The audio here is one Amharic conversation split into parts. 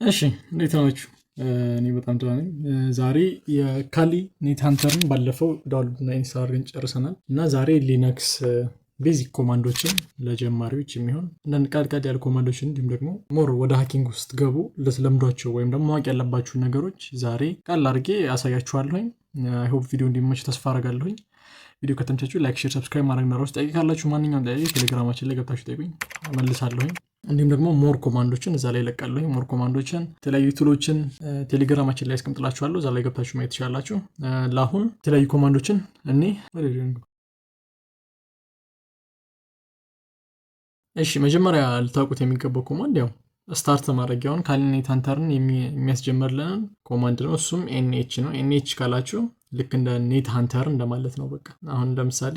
እሺ እንዴት ናችሁ? እኔ በጣም ደህና ነኝ። ዛሬ የካሊ ኔት ሃንተርን ባለፈው ዳውንሎድ እና ኢንስታል አድርገን ጨርሰናል እና ዛሬ ሊነክስ ቤዚክ ኮማንዶችን ለጀማሪዎች የሚሆን አንዳንድ ቃል ያሉ ኮማንዶችን እንዲሁም ደግሞ ሞር ወደ ሃኪንግ ውስጥ ገቡ ልትለምዷቸው ወይም ደግሞ ማወቅ ያለባችሁን ነገሮች ዛሬ ቃል አድርጌ አሳያችኋለሁኝ። አይ ሆፕ ቪዲዮ እንዲመች ተስፋ አደርጋለሁኝ። ቪዲዮ ከተመቻችሁ ላይክ፣ ሼር፣ ሰብስክራይብ ማድረግ እንዳትረሱ። ጠይቅ ካላችሁ ማንኛውም ጥያቄ ቴሌግራማችን ላይ ገብታችሁ ጠይቁኝ እመልሳለሁኝ። እንዲሁም ደግሞ ሞር ኮማንዶችን እዛ ላይ ለቃለሁኝ። ሞር ኮማንዶችን የተለያዩ ቱሎችን ቴሌግራማችን ላይ አስቀምጥላችኋለሁ። እዛ ላይ ገብታችሁ ማየት ትችላላችሁ። ለአሁን የተለያዩ ኮማንዶችን እሺ መጀመሪያ ልታውቁት የሚገባው ኮማንድ ያው ስታርት ማድረጊያውን ካሊ ኔት ሃንተርን የሚያስጀምርልን ኮማንድ ነው። እሱም ኤንኤች ነው። ኤንኤች ካላችሁ ልክ እንደ ኔት ሃንተር እንደማለት ነው። በቃ አሁን ለምሳሌ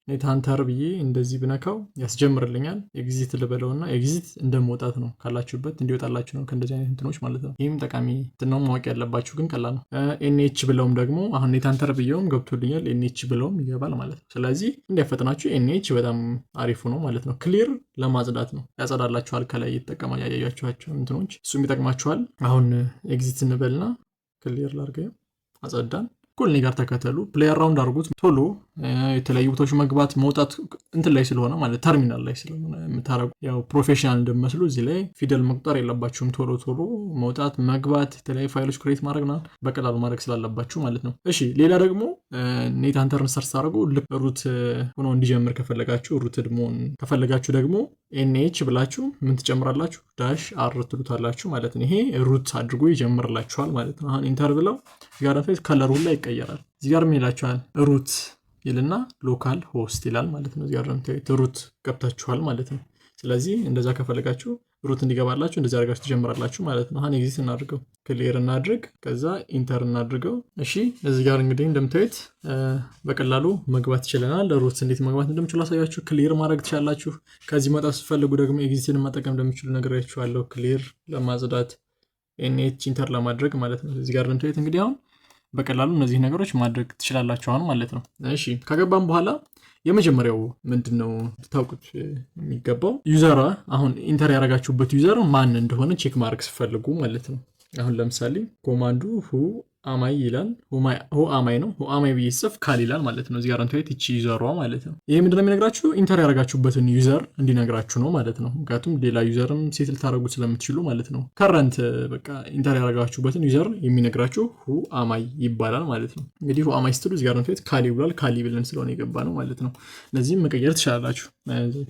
ኔት ሃንተር ብዬ እንደዚህ ብነካው ያስጀምርልኛል። ኤግዚት ልበለውና ኤግዚት እንደመውጣት ነው ካላችሁበት እንዲወጣላችሁ ነው ከእንደዚህ አይነት እንትኖች ማለት ነው። ይህም ጠቃሚ ነው ማወቅ ያለባችሁ ግን ቀላል ነው። ኤንኤች ብለውም ደግሞ አሁን ኔት ሃንተር ብየውም ገብቶልኛል። ኤንኤች ብለውም ይገባል ማለት ነው። ስለዚህ እንዲያፈጥናችሁ ኤንኤች በጣም አሪፉ ነው ማለት ነው። ክሊር ለማጽዳት ነው፣ ያጸዳላችኋል። ከላይ የተጠቀማ ያያያችኋቸው እንትኖች እሱም ይጠቅማችኋል። አሁን ኤግዚት እንበልና ክሊር ላድርገው፣ አጸዳን። ኩል ጋር ተከተሉ፣ ፕሌይ አራውንድ አድርጉት። ቶሎ የተለያዩ ቦታዎች መግባት መውጣት እንትን ላይ ስለሆነ ማለት ተርሚናል ላይ ስለሆነ የምታረጉ ያው ፕሮፌሽናል እንደመስሉ እዚህ ላይ ፊደል መቁጠር የለባችሁም። ቶሎ መውጣት መግባት፣ የተለያዩ ፋይሎች ክሬት ማድረግ በቀላሉ ማድረግ ስላለባችሁ ማለት ነው። እሺ ሌላ ደግሞ ኔት ሃንተርን ሰርች ታደርጉ ልክ ሩት ሆኖ እንዲጀምር ከፈለጋችሁ ሩት መሆን ከፈለጋችሁ ደግሞ ኤንኤች ብላችሁ ምን ትጨምራላችሁ? ዳሽ አር ትሉታላችሁ ማለት ነው። ይሄ ሩት አድርጎ ይጀምርላችኋል ማለት ነው። አሁን ኢንተር ብለው ጋር ፌስ ከለሩ ላይ ይቀየራል። እዚህ ጋር ምን ይላችኋል? ሩት ይልና ሎካል ሆስት ይላል ማለት ነው። እዚህ ጋር ሩት ገብታችኋል ማለት ነው። ስለዚህ እንደዛ ከፈለጋችሁ ሩት እንዲገባላችሁ እንደዚህ አድርጋችሁ ትጀምራላችሁ ማለት ነው። አሁን ኤግዚት እናድርገው፣ ክሊር እናድርግ፣ ከዛ ኢንተር እናድርገው። እሺ እዚህ ጋር እንግዲህ እንደምታዩት በቀላሉ መግባት ይችላል። ሩት እንዴት መግባት እንደምችሉ አሳያችሁ። ክሊር ማድረግ ትችላላችሁ። ከዚህ መውጣት ስትፈልጉ ደግሞ ኤግዚትን መጠቀም እንደምችሉ ነግራችኋለሁ። ክሊር ለማጽዳት ኤንኤች ኢንተር ለማድረግ ማለት ነው። እዚህ ጋር እንደምታዩት እንግዲህ አሁን በቀላሉ እነዚህ ነገሮች ማድረግ ትችላላችሁ አሁን ማለት ነው። እሺ ከገባም በኋላ የመጀመሪያው ምንድነው ልታውቁት የሚገባው ዩዘር፣ አሁን ኢንተር ያደረጋችሁበት ዩዘር ማን እንደሆነ ቼክ ማድረግ ስትፈልጉ ማለት ነው። አሁን ለምሳሌ ኮማንዱ ሁ አማይ ይላል። ሁ አማይ ነው። ሁ አማይ ብዬ ጽፍ ካል ይላል ማለት ነው። እዚህ ጋር እንታይት እቺ ዩዘሯ ማለት ነው። ይሄ ምንድነው የሚነግራችሁ? ኢንተር ያደረጋችሁበትን ዩዘር እንዲነግራችሁ ነው ማለት ነው። ምክንያቱም ሌላ ዩዘርም ሴት ልታደርጉት ስለምትችሉ ማለት ነው። ከረንት በቃ ኢንተር ያደረጋችሁበትን ዩዘር የሚነግራችሁ ሁ አማይ ይባላል ማለት ነው። እንግዲህ ሁ አማይ ስትሉ እዚህ ጋር እንታይት ካሊ ብሏል። ካሊ ብለን ስለሆነ የገባ ነው ማለት ነው። እነዚህም መቀየር ትችላላችሁ።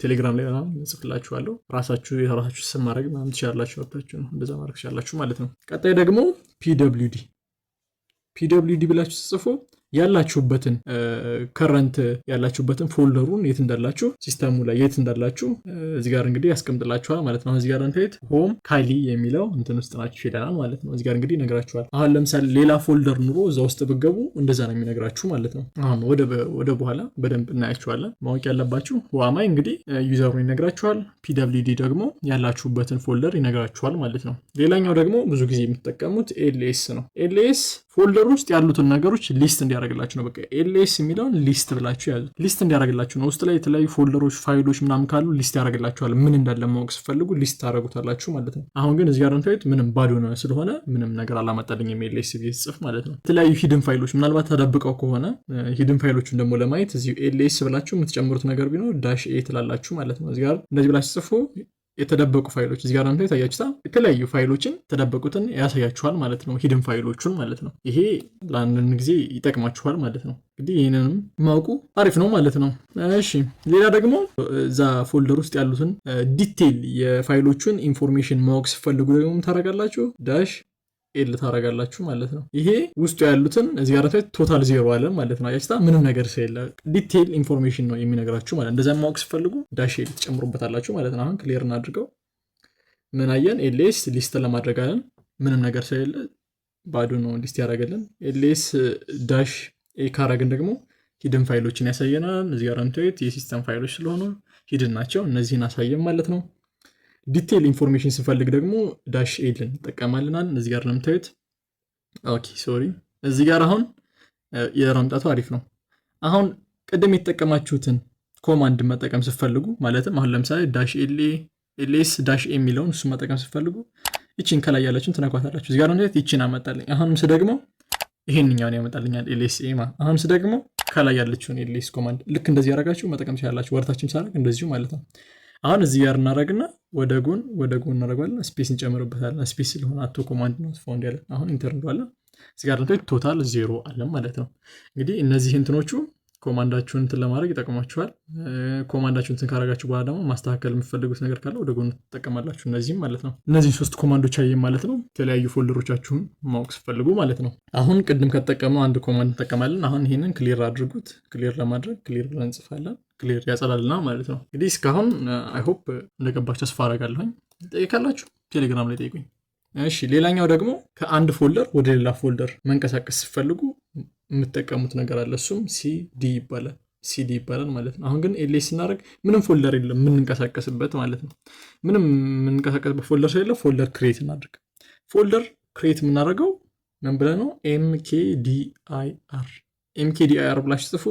ቴሌግራም ላይ ጽፍላችኋለሁ። ራሳችሁ የራሳችሁ ስም ማድረግ ምናምን ትችላላችሁ። ወጣችሁ ነው እንደዛ ማድረግ ትችላላችሁ ማለት ነው። ቀጣይ ደግሞ ፒደብሊውዲ ብላችሁ ጽፎ ያላችሁበትን ከረንት ያላችሁበትን ፎልደሩን የት እንዳላችሁ ሲስተሙ ላይ የት እንዳላችሁ እዚህ ጋር እንግዲህ ያስቀምጥላችኋል ማለት ነው። እዚህ ጋር እንታይት ሆም ካሊ የሚለው እንትን ውስጥ ናችሁ ይላል ማለት ነው። እዚህ ጋር እንግዲህ ነግራችኋል። አሁን ለምሳሌ ሌላ ፎልደር ኑሮ እዛ ውስጥ ብትገቡ እንደዛ ነው የሚነግራችሁ ማለት ነው። አሁን ወደ በኋላ በደንብ እናያችኋለን። ማወቅ ያለባችሁ ዋማይ እንግዲህ ዩዘሩን ይነግራችኋል። ፒደብሊውዲ ደግሞ ያላችሁበትን ፎልደር ይነግራችኋል ማለት ነው። ሌላኛው ደግሞ ብዙ ጊዜ የምትጠቀሙት ኤልኤስ ነው። ኤልኤስ ፎልደር ውስጥ ያሉትን ነገሮች ሊስት እንዲያደርግላችሁ ነው። በቃ ኤልኤስ የሚለውን ሊስት ብላችሁ ያዙ። ሊስት እንዲያደርግላችሁ ነው። ውስጥ ላይ የተለያዩ ፎልደሮች ፋይሎች ምናምን ካሉ ሊስት ያደርግላችኋል። ምን እንዳለ ማወቅ ስትፈልጉ ሊስት ታደርጉታላችሁ ማለት ነው። አሁን ግን እዚህ ጋር እንታዩት ምንም ባዶ ነው ስለሆነ ምንም ነገር አላመጣልኝም ኤልኤስ ብዬ ጽፍ ማለት ነው። የተለያዩ ሂድን ፋይሎች ምናልባት ተደብቀው ከሆነ ሂድን ፋይሎችን ደግሞ ለማየት እዚህ ኤልኤስ ብላችሁ የምትጨምሩት ነገር ቢኖር ዳሽ ኤ ትላላችሁ ማለት ነው። እዚህ ጋር እንደዚህ ብላችሁ ጽፉ የተደበቁ ፋይሎች እዚህ ጋር አንተ ታያችሁታ የተለያዩ ፋይሎችን ተደበቁትን ያሳያችኋል ማለት ነው። ሂድን ፋይሎቹን ማለት ነው። ይሄ ለአንድ ጊዜ ይጠቅማችኋል ማለት ነው። እንግዲህ ይሄንንም ማውቁ አሪፍ ነው ማለት ነው። እሺ ሌላ ደግሞ እዛ ፎልደር ውስጥ ያሉትን ዲቴይል የፋይሎቹን ኢንፎርሜሽን ማወቅ ሲፈልጉ ደግሞ ታረጋላችሁ ዳሽ ኤል ታረጋላችሁ ማለት ነው። ይሄ ውስጡ ያሉትን እዚህ ጋር ቶታል ዜሮ አለ ማለት ነው። አያችሁታ ምንም ነገር ስለሌለ ዲቴይል ኢንፎርሜሽን ነው የሚነግራችሁ ማለት እንደዛ ማወቅ ሲፈልጉ ዳሽ ኤል ትጨምሩበታላችሁ ማለት ነው። አሁን ክሊር እናድርገው። ምን አየን? ኤልኤስ ሊስት ለማድረግ አለን። ምንም ነገር ስለሌለ ባዶ ነው ሊስት ያደርገልን። ኤልኤስ ዳሽ ኤ ካረግን ደግሞ ሂድን ፋይሎችን ያሳየናል። እዚህ ጋር እንታዩት የሲስተም ፋይሎች ስለሆኑ ሂድን ናቸው። እነዚህን አሳየን ማለት ነው። ዲቴይል ኢንፎርሜሽን ስንፈልግ ደግሞ ዳሽ ኤልን እንጠቀማልናል። እዚህ ጋር ለምታዩት ኦኬ ሶሪ እዚህ ጋር አሁን የራምጣቱ አሪፍ ነው። አሁን ቀደም የተጠቀማችሁትን ኮማንድ መጠቀም ስትፈልጉ ማለትም አሁን ለምሳሌ ዳሽ ኤልኤስ ዳሽ ኤ የሚለውን እሱ መጠቀም ስትፈልጉ ይቺን ከላይ ያለችውን ትነኳታላችሁ። እዚህ ጋር ነው ይቺን አመጣልኝ። አሁንም ደግሞ ይሄንኛውን ያመጣልኛል ኤልኤስኤ አሁንም ደግሞ ከላይ ያለችውን ኤልኤስ ኮማንድ ልክ እንደዚህ ያደርጋችሁ መጠቀም ትችላላችሁ። ወርታችን ሳደርግ እንደዚሁ ማለት ነው። አሁን እዚህ ጋር እናደርግና ወደ ጎን እናደርጋለን። ስፔስ እንጨምርበታለን። ስፔስ ስለሆነ አቶ ኮማንድ ነው ፋውንድ ያለ። አሁን ኢንተር እንለዋለን። እዚህ ጋር ነው ቶታል 0 አለ ማለት ነው። እንግዲህ እነዚህ እንትኖቹ ኮማንዳችሁን እንትን ለማድረግ ይጠቅማችኋል። ኮማንዳችሁን እንትን ካረጋችሁ በኋላ ደግሞ ማስተካከል የምትፈልጉት ነገር ካለ ወደ ጎን ትጠቀማላችሁ። እነዚህም ማለት ነው። እነዚህ 3 ኮማንዶች አየን ማለት ነው። የተለያዩ ፎልደሮቻችሁን ማወቅ ስትፈልጉ ማለት ነው። አሁን ቅድም ከተጠቀመው አንድ ኮማንድ እንጠቀማለን። አሁን ይሄንን ክሊር አድርጉት። ክሊር ለማድረግ ክሊር ብለን እንጽፋለን። ክሊር ያጸዳልና ማለት ነው። እንግዲህ እስካሁን አይ ሆፕ እንደገባችሁ ተስፋ አደርጋለሁኝ። ጠይቃላችሁ ቴሌግራም ላይ ጠይቁኝ። እሺ ሌላኛው ደግሞ ከአንድ ፎልደር ወደ ሌላ ፎልደር መንቀሳቀስ ስትፈልጉ የምትጠቀሙት ነገር አለ። እሱም ሲዲ ይባላል ማለት ነው። አሁን ግን ኤልኤስ ስናደርግ ምንም ፎልደር የለም የምንንቀሳቀስበት ማለት ነው። ምንም የምንንቀሳቀስበት ፎልደር ስለሌለ ፎልደር ክሬት እናድርግ። ፎልደር ክሬት የምናደርገው ምን ብለን ነው? ኤምኬዲአይአር ብላችሁ ጽፉ።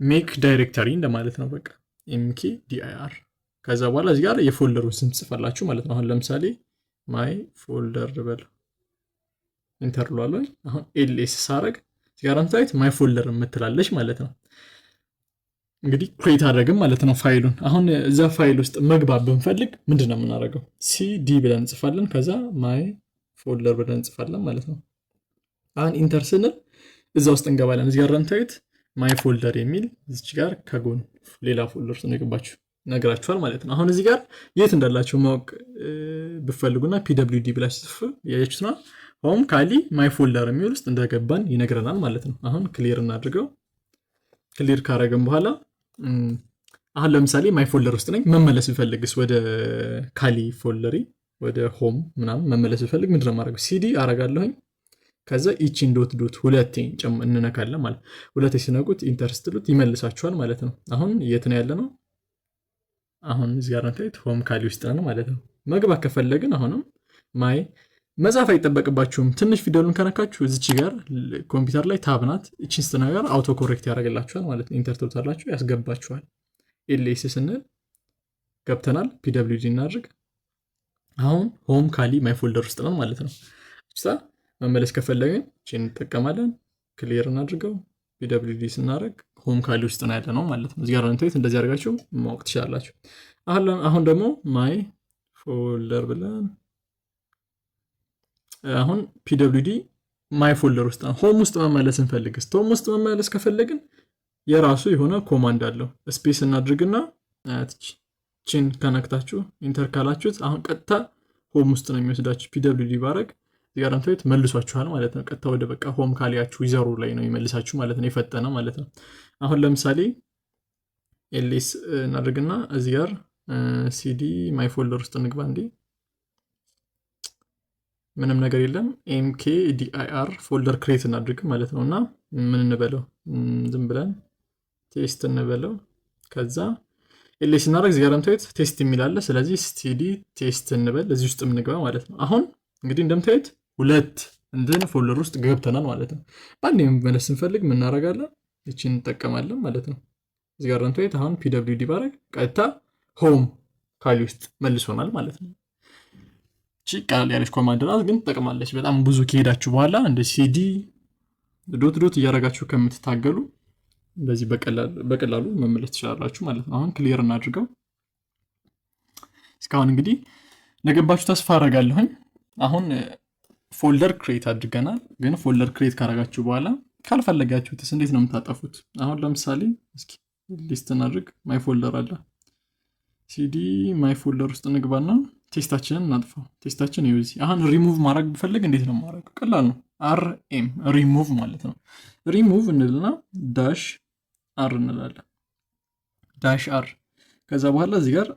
ሜክ ዳይሬክተሪ እንደማለት ነው። በቃ ኤምኬዲአይአር። ከዛ በኋላ እዚህ ጋር የፎልደሩን ስም ጽፋላችሁ ማለት ነው። አሁን ለምሳሌ ማይ ፎልደር ልበል፣ ኢንተር ልዋለሁ። አሁን ኤልኤስ ሳረግ ጋራንታይት ማይ ፎልደር የምትላለች ማለት ነው። እንግዲህ ክሬት አደረግም ማለት ነው ፋይሉን። አሁን እዛ ፋይል ውስጥ መግባት ብንፈልግ ምንድን ነው የምናደርገው? ሲዲ ብለን እንጽፋለን። ከዛ ማይ ፎልደር ብለን እንጽፋለን ማለት ነው። አሁን ኢንተር ስንል እዛ ውስጥ እንገባለን። እዚህ ጋራንታይት ማይ ፎልደር የሚል እዚች ጋር ከጎን ሌላ ፎልደር ውስጥ ነው የገባችሁ ነግራችኋል ማለት ነው። አሁን እዚህ ጋር የት እንዳላችሁ ማወቅ ብፈልጉና ፒደብሊውዲ ብላችሁ ጽፉ። ያያችሁትና ሆም ካሊ ማይ ፎልደር የሚል ውስጥ እንደገባን ይነግረናል ማለት ነው። አሁን ክሊር እናድርገው። ክሊር ካረገን በኋላ አሁን ለምሳሌ ማይ ፎልደር ውስጥ ነኝ። መመለስ ብፈልግስ ወደ ካሊ ፎልደሪ ወደ ሆም ምናምን መመለስ ብፈልግ ምንድን ነው የማደርገው? ሲዲ አረጋለሁኝ። ከዛ ኢቺን ዶት ሁለቴ እንነካለን ማለት ሁለቴ ሲነቁት ኢንተር ስትሉት ይመልሳችኋል ማለት ነው። አሁን የት ነው ያለ ነው? አሁን እዚህ ጋር እንታይት ሆም ካሊ ውስጥ ነው ማለት ነው። መግባት ከፈለግን አሁንም ማይ መጻፍ አይጠበቅባችሁም። ትንሽ ፊደሉን ከነካችሁ እዚች ጋር ኮምፒውተር ላይ ታብ ናት። እቺን ስትነጋር አውቶ ኮሬክት ያደርግላችኋል ማለት ነው። ኢንተር ትሉታላችሁ፣ ያስገባችኋል። ኤልኤስ ስንል ገብተናል። ፒደብሊውዲ እናድርግ። አሁን ሆም ካሊ ማይ ፎልደር ውስጥ ነው ማለት ነው። እቺ መመለስ ከፈለግን እቺን እንጠቀማለን። ክሊር እናድርገው። ፒደብሊውዲ ስናደርግ ሆም ካሊ ውስጥ ነው ያለ ነው ማለት ነው። እዚህ ጋር እንታይት እንደዚህ አድርጋችሁ ማወቅ ትችላላችሁ። አሁን ደግሞ ማይ ፎልደር ብለን አሁን ፒደብሊውዲ ማይ ፎልደር ውስጥ ነው። ሆም ውስጥ መመለስ እንፈልግስ? ሆም ውስጥ መመለስ ከፈለግን የራሱ የሆነ ኮማንድ አለው። ስፔስ እናድርግና ቺን ከነክታችሁ ኢንተር ካላችሁት አሁን ቀጥታ ሆም ውስጥ ነው የሚወስዳችሁ። ፒደብሊውዲ ባረግ ጋራንታዊት መልሷችኋል ማለት ነው። ቀጥታ ወደ በቃ ሆም ካሊያችሁ ይዘሩ ላይ ነው ይመልሳችሁ ማለት ነው። የፈጠነ ማለት ነው። አሁን ለምሳሌ ኤልኤስ እናድርግና እዚህ ጋር ሲዲ ማይ ፎልደር ውስጥ እንግባ። እንዴ ምንም ነገር የለም። ኤምኬዲአይአር ፎልደር ክሬት እናድርግ ማለት ነው። እና ምን እንበለው? ዝም ብለን ቴስት እንበለው። ከዛ ኤልኤስ እናደርግ። እዚህ ጋር እንደምታዩት ቴስት የሚላለ ስለዚህ ሲዲ ቴስት እንበል። እዚህ ውስጥ እንግባ ማለት ነው። አሁን እንግዲህ እንደምታዩት ሁለት እንትን ፎልደር ውስጥ ገብተናል ማለት ነው። ባንዴ መመለስ ስንፈልግ ምን እናደርጋለን? እቺን እንጠቀማለን ማለት ነው። እዚህ ጋር እንደምታዩት አሁን ፒደብሊውዲ ባረግ ቀጥታ ሆም ካሊ ውስጥ መልሶናል ማለት ነው። እቺ ቃል ያለች ኮማንድ ናት፣ ግን ትጠቅማለች። በጣም ብዙ ከሄዳችሁ በኋላ እንደ ሲዲ ዶት እያደረጋችሁ ከምትታገሉ እንደዚህ በቀላሉ መመለስ ትችላላችሁ ማለት ነው። አሁን ክሊር እናድርገው። እስካሁን እንግዲህ ነገባችሁ ተስፋ አደርጋለሁኝ። አሁን ፎልደር ክሬት አድርገናል። ግን ፎልደር ክሬት ካረጋችሁ በኋላ ካልፈለጋችሁትስ እንዴት ነው የምታጠፉት? አሁን ለምሳሌ እስኪ ሊስት እናድርግ። ማይ ፎልደር አለ። ሲዲ ማይ ፎልደር ውስጥ እንግባና ቴስታችንን እናጥፋው። ቴስታችን ይውዚ። አሁን ሪሙቭ ማድረግ ብፈልግ እንዴት ነው ማድረግ? ቀላል ነው። አርኤም ሪሙቭ ማለት ነው። ሪሙቭ እንልና ዳሽ አር እንላለን። ዳሽ አር ከዛ በኋላ እዚህ ጋር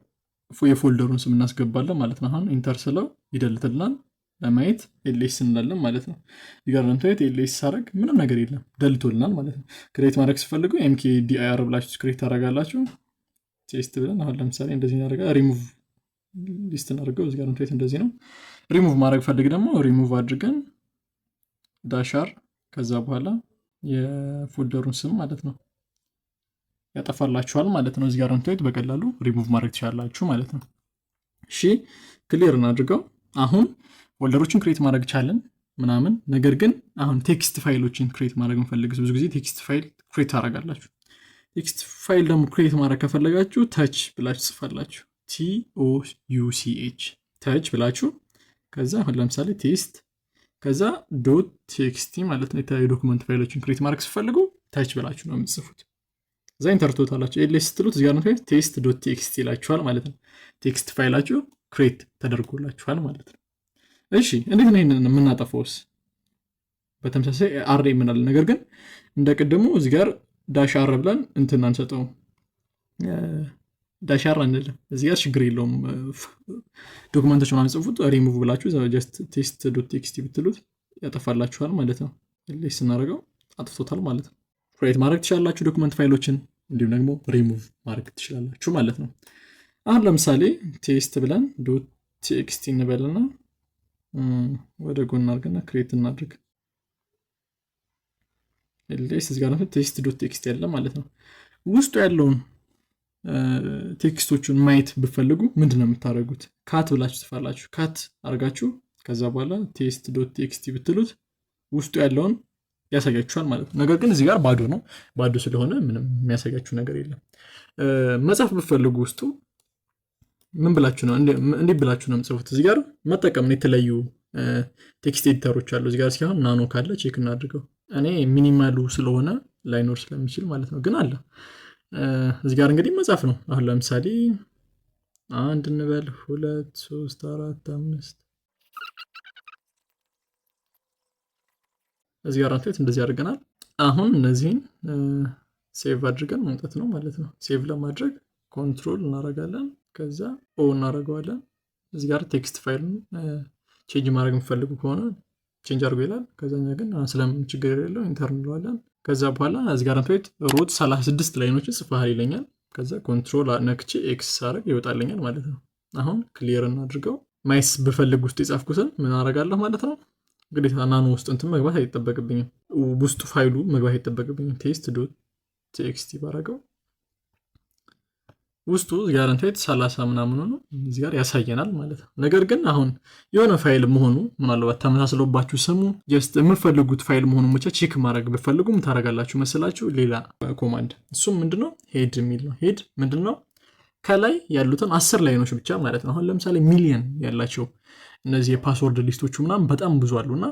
የፎልደሩን ስም እናስገባለን ማለት ነው። አሁን ኢንተር ስለው ይደልትልናል። ለማየት ኤልኤስ እንላለን ማለት ነው። እዚህ ጋር ለምታየት ኤልኤስ ሳረግ ምንም ነገር የለም ደልቶልናል ማለት ነው። ክሬት ማድረግ ሲፈልጉ ኤምኬዲአይአር ብላችሁ ክሬት ታደርጋላችሁ። ቴስት ብለን አሁን ለምሳሌ እንደዚህ እናደርጋ ሪሙቭ ሊስት እናደርገው። እዚህ ጋር ለምታየት እንደዚህ ነው። ሪሙቭ ማድረግ ፈልግ ደግሞ ሪሙቭ አድርገን ዳሻር ከዛ በኋላ የፎልደሩን ስም ማለት ነው ያጠፋላችኋል ማለት ነው። እዚህ ጋር ለምታየት በቀላሉ ሪሙቭ ማድረግ ትችላላችሁ ማለት ነው። እሺ ክሊር እናድርገው። አሁን ፎልደሮችን ክሬት ማድረግ ቻለን ምናምን። ነገር ግን አሁን ቴክስት ፋይሎችን ክሬት ማድረግ እንፈልግስ ብዙ ጊዜ ቴክስት ፋይል ክሬት ታደርጋላችሁ። ቴክስት ፋይል ደግሞ ክሬት ማድረግ ከፈለጋችሁ ታች ብላችሁ ጽፋላችሁ። TOUCH ታች ብላችሁ ከዛ አሁን ለምሳሌ ቴስት ከዛ ዶት ቴክስቲ ማለት ነው። የተለያዩ ዶክመንት ፋይሎችን ክሬት ማድረግ ሲፈልጉ ታች ብላችሁ ነው የምትጽፉት። እዛ ኢንተር ትሉታላችሁ። ኤልኤስ ስትሉት እዚህ ጋር ነው ቴስት ዶት ቴክስቲ ይላችኋል ማለት ነው። ቴክስት ፋይላችሁ ክሬት ተደርጎላችኋል ማለት ነው። እሺ እንዴት ነው ይሄንን የምናጠፋውስ? በተመሳሳይ አር የምናል ነገር ግን እንደቀደሙ እዚህ ጋር ዳሽ አር ብለን እንትን አንሰጠው ዳሽ አር አንልም። እዚህ ጋር ችግር የለውም። ዶክመንቶች ምናምን ጽፉት ሪሙቭ ብላችሁ ጀስት ቴስት ዶት ቴክስቲ ብትሉት ያጠፋላችኋል ማለት ነው። ኤልኤስ ስናደርገው አጥፍቶታል ማለት ነው። ክሬት ማድረግ ትችላላችሁ ዶክመንት ፋይሎችን፣ እንዲሁም ደግሞ ሪሙቭ ማድረግ ትችላላችሁ ማለት ነው። አሁን ለምሳሌ ቴስት ብለን ዶት ቴክስቲ እንበልና ወደ ጎን አድርገና ክሬት እናድርግ። ኤልኤስ እዚህ ጋር ነው ቴስት ዶት ቴክስቲ ያለ ማለት ነው። ውስጡ ያለውን ቴክስቶቹን ማየት ብፈልጉ ምንድን ነው የምታደርጉት? ካት ብላችሁ ትጽፋላችሁ። ካት አድርጋችሁ ከዛ በኋላ ቴስት ዶት ቴክስቲ ብትሉት ውስጡ ያለውን ያሳያችኋል ማለት ነው። ነገር ግን እዚህ ጋር ባዶ ነው። ባዶ ስለሆነ ምንም የሚያሳያችሁ ነገር የለም። መጻፍ ብፈልጉ ውስጡ ምን ብላችሁ ነው እንዴት ብላችሁ ነው የምጽፉት? እዚህ ጋር መጠቀም የተለያዩ ቴክስት ኤዲተሮች አሉ። እዚህ ጋር ሲሆን ናኖ ካለ ቼክ እናድርገው። እኔ ሚኒማሉ ስለሆነ ላይኖር ስለሚችል ማለት ነው፣ ግን አለ። እዚህ ጋር እንግዲህ መጻፍ ነው። አሁን ለምሳሌ 1 እንበል 2 3 4 5 እዚህ ጋር አንተ እንደዚህ አድርገናል። አሁን እነዚህን ሴቭ አድርገን መውጣት ነው ማለት ነው። ሴቭ ለማድረግ ኮንትሮል እናደርጋለን፣ ከዛ ኦ እናደርገዋለን። እዚህ ጋር ቴክስት ፋይልን ቼንጅ ማድረግ የምፈልጉ ከሆነ ቼንጅ አድርጎ ይላል። ከዛኛ ግን ስለምን ችግር የሌለው ኢንተር እንለዋለን። ከዛ በኋላ እዚህ ጋር አንተ ሩት 36 ላይኖችን ጽፈሃል ይለኛል። ከዛ ኮንትሮል ነክቼ ኤክስ አድርግ ይወጣልኛል ማለት ነው። አሁን ክሊየር እናድርገው። ማይስ ብፈልግ ውስጥ የጻፍኩትን ምን አደርጋለሁ ማለት ነው። እንግዲህ ናኖ ውስጥ እንትን መግባት አይጠበቅብኝም፣ ውስጡ ፋይሉ መግባት አይጠበቅብኝም። ቴስት ዶት ቴክስቲ ባረገው ውስጡ ጋር እንትን 30 ምናምን ነው እዚህ ጋር ያሳየናል ማለት ነው። ነገር ግን አሁን የሆነ ፋይል መሆኑ ምናልባት ተመሳስሎባችሁ ስሙ ጀስት የምፈልጉት ፋይል መሆኑን ብቻ ቼክ ማድረግ ብፈልጉም ታረጋላችሁ መሰላችሁ ሌላ ኮማንድ። እሱም ምንድነው ሄድ የሚል ነው። ሄድ ምንድነው? ከላይ ያሉትን 10 ላይኖች ብቻ ማለት ነው። አሁን ለምሳሌ ሚሊየን ያላቸው እነዚህ የፓስወርድ ሊስቶቹ ምናምን በጣም ብዙ አሉና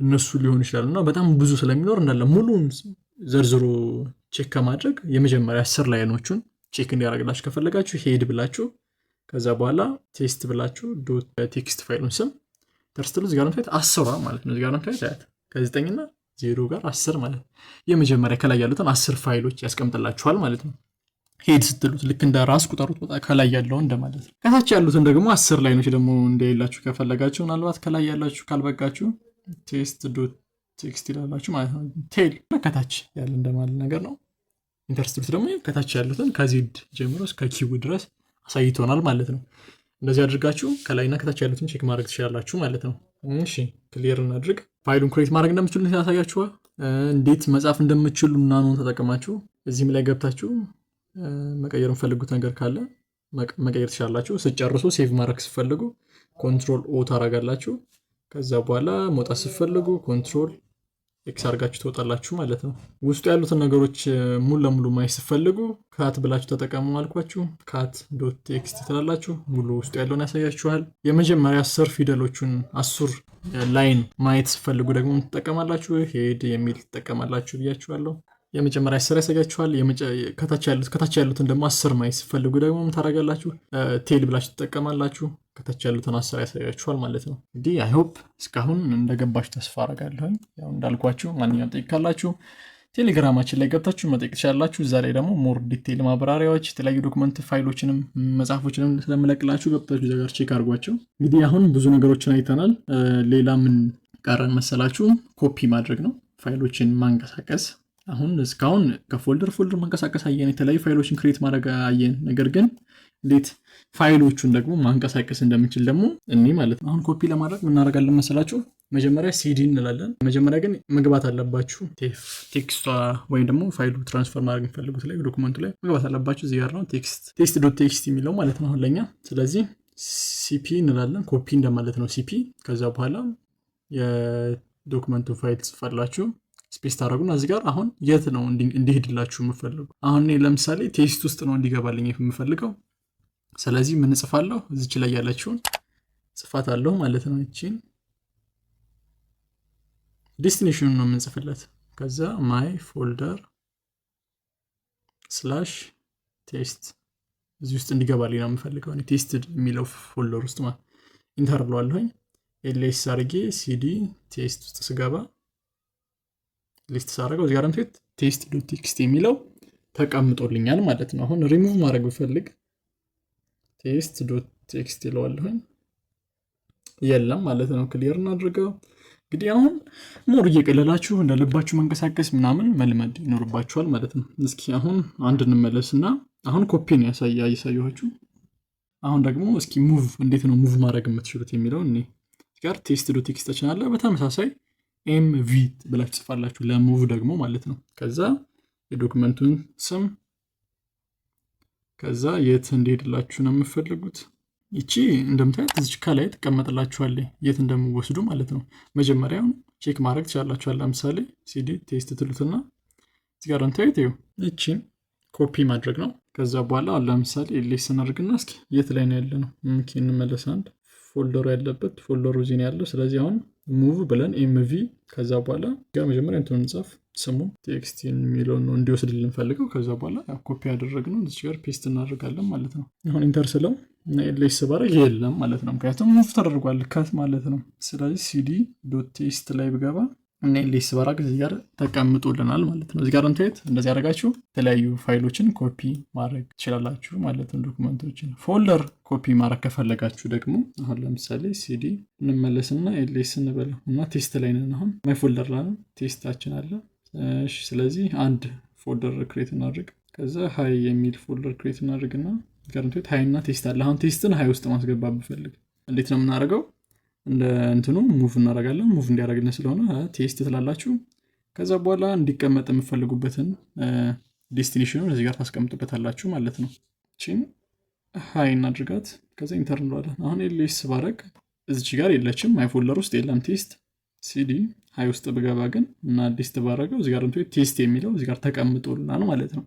እነሱ ሊሆን ይችላሉና በጣም ብዙ ስለሚኖር እንዳለ ሙሉን ዘርዝሮ ቼክ ከማድረግ የመጀመሪያ 10 ላይኖቹን ቼክ እንዲያደርግላችሁ ከፈለጋችሁ ሄድ ብላችሁ ከዛ በኋላ ቴስት ብላችሁ ዶት ቴክስት ፋይሉን ስም ተርስትሉ እዚህ ጋር ነው 10 ማለት ነው። እዚህ ጋር ነው ታያት ከ9 እና 0 ጋር 10 ማለት የመጀመሪያ ከላይ ያሉትን 10 ፋይሎች ያስቀምጥላችኋል ማለት ነው። ሄድ ስትሉት ልክ እንደ ራስ ቁጠሩት በጣም ከላይ ያለው እንደማለት ነው። ከታች ያሉትን ደግሞ 10 ላይኖች ደግሞ እንደሌላችሁ ከፈለጋችሁ ምናልባት ከላይ ያላችሁ ካልበቃችሁ ቴስት ዶት ቴክስት ይላላችሁ ማለት ነው። ቴል ከታች ያለ እንደማለት ነገር ነው። ኢንተርስትሩት ደግሞ ከታች ያሉትን ከዜድ ጀምሮ እስከ ኪው ድረስ አሳይቶናል ማለት ነው። እንደዚህ አድርጋችሁ ከላይና ከታች ያሉትን ቼክ ማድረግ ትችላላችሁ ማለት ነው። እሺ ክሊየር እናድርግ። ፋይሉን ክሬት ማድረግ እንደምትችሉ ያሳያችኋል። እንዴት መጻፍ እንደምትችሉ ናኖን ተጠቅማችሁ እዚህም ላይ ገብታችሁ መቀየር ፈልጉት ነገር ካለ መቀየር ትችላላችሁ። ስጨርሱ ሴቭ ማድረግ ሲፈልጉ ኮንትሮል ኦ ታረጋላችሁ። ከዛ በኋላ መውጣት ሲፈልጉ ኮንትሮል ኤክስ አድርጋችሁ ትወጣላችሁ ማለት ነው። ውስጡ ያሉትን ነገሮች ሙሉ ለሙሉ ማየት ሲፈልጉ ካት ብላችሁ ተጠቀሙ አልኳችሁ። ካት ዶት ቴክስት ትላላችሁ። ሙሉ ውስጡ ያለውን ያሳያችኋል። የመጀመሪያ 10 ፊደሎቹን 10 ላይን ማየት ሲፈልጉ ደግሞ ትጠቀማላችሁ። ሄድ የሚል ትጠቀማላችሁ ብያችኋለሁ። የመጀመሪያ 10 ያሳያችኋል። ከታች ያሉትን ደግሞ 10 ማየት ሲፈልጉ ደግሞ ምን ታደርጋላችሁ? ቴል ብላችሁ ትጠቀማላችሁ። ከታች ያሉትን 10 ያሳያችኋል ማለት ነው። እንግዲህ አይ ሆፕ እስካሁን እንደገባችሁ ተስፋ አደርጋለሁ። ያው እንዳልኳችሁ ማንኛውም ጠይቅ ካላችሁ ቴሌግራማችን ላይ ገብታችሁ መጠየቅ ትችላላችሁ። እዛ ላይ ደግሞ ሞር ዲቴይል ማብራሪያዎች፣ የተለያዩ ዶክመንት ፋይሎችንም መጽሐፎችንም ስለምለቅላችሁ ገብታችሁ እዛ ጋር ቼክ አድርጓቸው። እንግዲህ አሁን ብዙ ነገሮችን አይተናል። ሌላ ምን ቀረን መሰላችሁ? ኮፒ ማድረግ ነው፣ ፋይሎችን ማንቀሳቀስ። አሁን እስካሁን ከፎልደር ማንቀሳቀስ አየን፣ የተለያዩ ፋይሎችን ክሬት ማድረግ አየን። ነገር ግን እንዴት ፋይሎቹን ደግሞ ማንቀሳቀስ እንደምንችል ደግሞ እኔ ማለት ነው። አሁን ኮፒ ለማድረግ ምን እናደርጋለን መሰላችሁ? መጀመሪያ ሲዲ እንላለን። መጀመሪያ ግን መግባት አለባችሁ ቴክስቷ ወይም ደግሞ ፋይሉ ትራንስፈር ማድረግ የሚፈልጉት ላይ ዶክመንቱ ላይ መግባት አለባችሁ። እዚህ ጋር ነው ቴስት ዶት ቴክስት የሚለው ማለት ነው አሁን ለኛ። ስለዚህ ሲፒ እንላለን። ኮፒ እንደማለት ነው ሲፒ። ከዛ በኋላ የዶክመንቱ ፋይል ጽፋላችሁ ስፔስ ታደረጉና እዚህ ጋር አሁን የት ነው እንዲሄድላችሁ የምፈልጉ? አሁን ለምሳሌ ቴስት ውስጥ ነው እንዲገባልኝ የምፈልገው። ስለዚህ ምን ጽፋለሁ? እዚች ላይ ያለችውን ጽፋት አለሁ ማለት ነው። እቺን ዴስቲኔሽኑን ነው የምንጽፍለት። ከዛ ማይ ፎልደር ስላሽ ቴስት እዚህ ውስጥ እንዲገባልኝ ነው የምፈልገው። ቴስት የሚለው ፎልደር ውስጥ ማለት ኢንተር ብለዋለሁኝ። ኤልኤስ አድርጌ ሲዲ ቴስት ውስጥ ስገባ ሊስት ሳደርገው እዚህ ጋር ቴስት ዶት ቴክስት የሚለው ተቀምጦልኛል ማለት ነው። አሁን ሪሙቭ ማድረግ ብፈልግ ቴስት ዶት ቴክስት ይለዋለሁኝ። የለም ማለት ነው። ክሊር እናድርገው። እንግዲህ አሁን ሞር እየቀለላችሁ እንደ ልባችሁ መንቀሳቀስ ምናምን መልመድ ይኖርባችኋል ማለት ነው። እስኪ አሁን አንድ እንመለስና አሁን ኮፒ ነው ያሳየኋችሁ። አሁን ደግሞ እስኪ ሙቭ እንዴት ነው ሙቭ ማድረግ የምትችሉት የሚለው እኔ ጋር ቴስት ዶት ቴክስት ተችናለ። በተመሳሳይ ኤምቪ ብላችሁ ጽፋላችሁ ለሙቭ ደግሞ ማለት ነው። ከዛ የዶክመንቱን ስም ከዛ የት እንዲሄድላችሁ ነው የምፈልጉት። ይቺ እንደምታዩት እዚች ከላይ ትቀመጥላችኋለች የት እንደምወስዱ ማለት ነው። መጀመሪያውን ቼክ ማድረግ ትችላላችኋል። ለምሳሌ ሲዲ ቴስት ትሉትና እዚህ ጋር እንታዩት ይቺን ኮፒ ማድረግ ነው። ከዛ በኋላ ለምሳሌ ኤልኤስ እናድርግና እስኪ የት ላይ ነው ያለ ነው እንመለስ። አንድ ፎልደሩ ያለበት ፎልደሩ እዚህ ነው ያለው። ስለዚህ አሁን ሙቭ ብለን ኤምቪ ከዛ በኋላ ጋር መጀመሪያ እንትን እንጻፍ ስሙ ቴክስት የሚለውን ነው እንዲወስድልን ፈልገው። ከዛ በኋላ ኮፒ ያደረግነው እዚህ ጋር ፔስት እናደርጋለን ማለት ነው። አሁን ኢንተር ስለው ኤልኤስ ባረግ የለም ማለት ነው፣ ምክንያቱም ሙቭ ተደርጓል ከት ማለት ነው። ስለዚህ ሲዲ ዶት ቴስት ላይ ብገባ እና ኤልኤስ ባረግ እዚህ ጋር ተቀምጦልናል ማለት ነው። እዚህ ጋር እንታዩት እንደዚህ ያደርጋችሁ የተለያዩ ፋይሎችን ኮፒ ማድረግ ትችላላችሁ ማለት ነው። ዶክመንቶችን ፎልደር ኮፒ ማድረግ ከፈለጋችሁ ደግሞ አሁን ለምሳሌ ሲዲ እንመለስና ኤልኤስ እንበለው እና ቴስት ላይ ነን። አሁን ማይ ፎልደር ላይ ቴስታችን አለ። እሺ ስለዚህ አንድ ፎልደር ክሬት እናድርግ። ከዛ ሃይ የሚል ፎልደር ክሬት እናድርግና ጋርንቱት ሃይ እና ቴስት አለ። አሁን ቴስትን ሃይ ውስጥ ማስገባት ብፈልግ እንዴት ነው የምናደርገው? እንደ እንትኑ ሙቭ እናደርጋለን። ሙቭ እንዲያደርግልን ስለሆነ ቴስት ትላላችሁ። ከዛ በኋላ እንዲቀመጥ የምፈልጉበትን ዴስቲኔሽኑን እዚህ ጋር ታስቀምጡበታላችሁ ማለት ነው። እቺን ሃይ እናድርጋት። ከዛ ኢንተር እንለዋለን። አሁን ኤልኤስ ባረግ እዚች ጋር የለችም፣ ማይ ፎልደር ውስጥ የለም ቴስት። ሲዲ ሃይ ውስጥ ብገባ ግን እና ሊስት ባረገው እዚህ ጋር ቴስት የሚለው እዚህ ጋር ተቀምጦልናል ማለት ነው።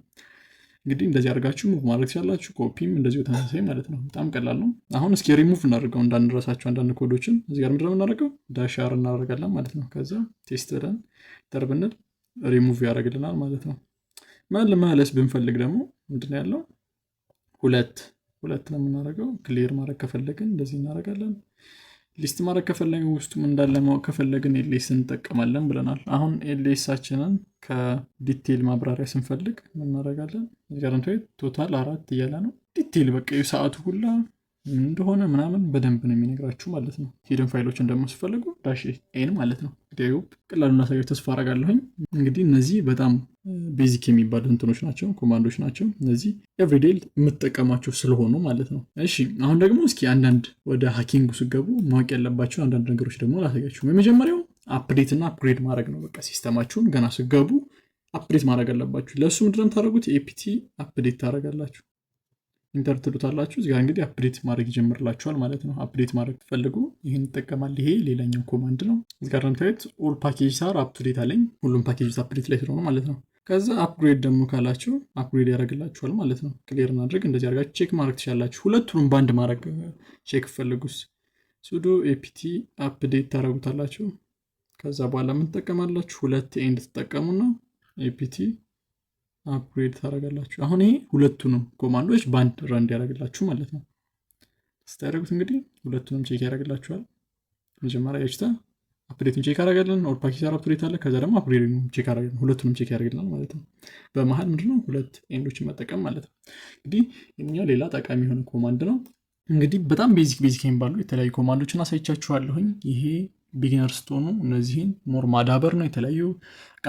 እንግዲህ እንደዚህ አድርጋችሁ ሙቭ ማድረግ ትችላላችሁ። ኮፒም እንደዚሁ ተመሳሳይ ማለት ነው። በጣም ቀላል ነው። አሁን እስኪ ሪሙቭ እናደርገው እንዳንረሳቸው አንዳንድ ኮዶችን እዚህ ጋር ምንድነው የምናደርገው? ዳሽ አር እናደርጋለን ማለት ነው። ከዛ ቴስት ብለን ኢንተር ብንል ሪሙቭ ያደርግልናል ማለት ነው። መለስ ብንፈልግ ደግሞ ምንድነው ያለው? ሁለት ነው የምናደርገው። ክሊር ማድረግ ከፈለግን እንደዚህ እናደርጋለን። ሊስት ማድረግ ከፈለግን ውስጡም እንዳለ ማወቅ ከፈለግን ኤልኤስ እንጠቀማለን ብለናል። አሁን ኤልኤሳችንን ከዲቴይል ማብራሪያ ስንፈልግ ምን እናደርጋለን? ጋርንቱ ቶታል 4 እያለ ነው። ዲቴይል በቃ የሰዓቱ ሁላ እንደሆነ ምናምን በደንብ ነው የሚነግራችሁ ማለት ነው። ሂድን ፋይሎችን ደግሞ ሲፈልጉ ዳሽ ኤን ማለት ነው። እንግዲህ ቀላሉ እናሳየው ተስፋ አደርጋለሁኝ። እንግዲህ እነዚህ በጣም ቤዚክ የሚባሉ እንትኖች ናቸው፣ ኮማንዶች ናቸው። እነዚህ ኤቭሪዴይ የምትጠቀማቸው ስለሆኑ ማለት ነው። እሺ አሁን ደግሞ እስኪ አንዳንድ ወደ ሃኪንግ ሲገቡ ማወቅ ያለባቸው አንዳንድ ነገሮች ደግሞ ላሳያችሁ። የመጀመሪያው አፕዴት እና አፕግሬድ ማድረግ ነው። በቃ ሲስተማችሁን ገና ሲገቡ አፕዴት ማድረግ አለባችሁ። ለእሱ ምንድነው የምታደርጉት? ኤፒቲ አፕዴት ታደርጋላችሁ። ኢንተር ትሉታላችሁ። እዚህ ጋር እንግዲህ አፕዴት ማድረግ ይጀምርላችኋል ማለት ነው። አፕዴት ማድረግ ትፈልጉ ይህን ይጠቀማል። ይሄ ሌላኛው ኮማንድ ነው። እዚህ ጋር እንደምታዩት ኦል ፓኬጅ ሳር አፕዴት አለኝ። ሁሉም ፓኬጅ አፕዴት ላይ ስለሆነ ማለት ነው። ከዛ አፕግሬድ ደግሞ ካላችሁ አፕግሬድ ያደርግላችኋል ማለት ነው። ክሊር እናድርግ። እንደዚህ አድርጋችሁ ቼክ ማድረግ ትችላላችሁ። ሁለቱንም ባንድ ማድረግ ቼክ ፈልጉስ ሱዶ ኤፒቲ አፕዴት ታደርጉታላችሁ። ከዛ በኋላ ምን ትጠቀማላችሁ? ሁለት ኤንድ ትጠቀሙና ኤፒቲ አፕግሬድ ታደርጋላችሁ። አሁን ይሄ ሁለቱንም ኮማንዶች ባንድ ረን ያደርግላችሁ ማለት ነው። ስታደርጉት እንግዲህ ሁለቱንም ቼክ ያደርግላችኋል። መጀመሪያ ያችታ አፕዴቱን ቼክ አደረጋለን። ኦል ፓኬጅ አፕዴት አለ። ከዛ ደግሞ አፕግሬዱን ቼክ አደረጋለን። ሁለቱንም ቼክ ያደርግልናል ማለት ነው። በመሃል ምንድነው ሁለት ኤንዶችን መጠቀም ማለት ነው። እንግዲህ ይሄኛው ሌላ ጠቃሚ የሆነ ኮማንድ ነው። እንግዲህ በጣም ቤዚክ የሚባሉ የተለያዩ ኮማንዶችን አሳይቻችኋለሁኝ። ይሄ ቢጊነር ስትሆኑ እነዚህን ሞር ማዳበር ነው። የተለያዩ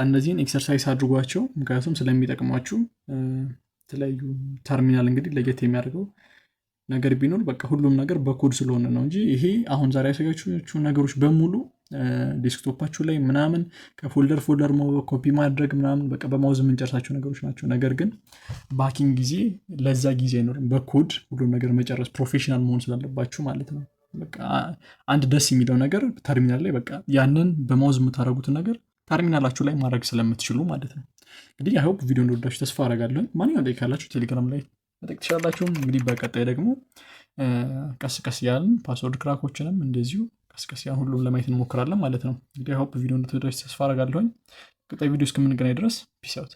እነዚህን ኤክሰርሳይዝ አድርጓቸው፣ ምክንያቱም ስለሚጠቅሟችሁ። የተለያዩ ተርሚናል እንግዲህ ለየት የሚያደርገው ነገር ቢኖር በቃ ሁሉም ነገር በኮድ ስለሆነ ነው እንጂ ይሄ አሁን ዛሬ ያሳያችሁ ነገሮች በሙሉ ዴስክቶፓችሁ ላይ ምናምን ከፎልደር ኮፒ ማድረግ ምናምን በቃ በማውዝ የምንጨርሳቸው ነገሮች ናቸው። ነገር ግን በሀኪንግ ጊዜ ለዛ ጊዜ አይኖርም። በኮድ ሁሉም ነገር መጨረስ ፕሮፌሽናል መሆን ስላለባችሁ ማለት ነው። በቃ አንድ ደስ የሚለው ነገር ተርሚናል ላይ በቃ ያንን በማውዝ የምታደርጉትን ነገር ተርሚናላችሁ ላይ ማድረግ ስለምትችሉ ማለት ነው። እንግዲህ አይሆፕ ቪዲዮ እንደወዳችሁ ተስፋ አደርጋለሁ። ማንኛውም ጠይቅ ካላችሁ ቴሌግራም ላይ መጠየቅ ትችላላችሁ። እንግዲህ በቀጣይ ደግሞ ቀስ ቀስ ያልን ፓስወርድ ክራኮችንም እንደዚሁ ቀስ ቀስ ያን ሁሉም ለማየት እንሞክራለን ማለት ነው። እንግዲህ አይሆፕ ቪዲዮ እንደተወዳችሁ ተስፋ አደርጋለሁኝ። ቀጣይ ቪዲዮ እስከምንገናኝ ድረስ ፒስ አውት።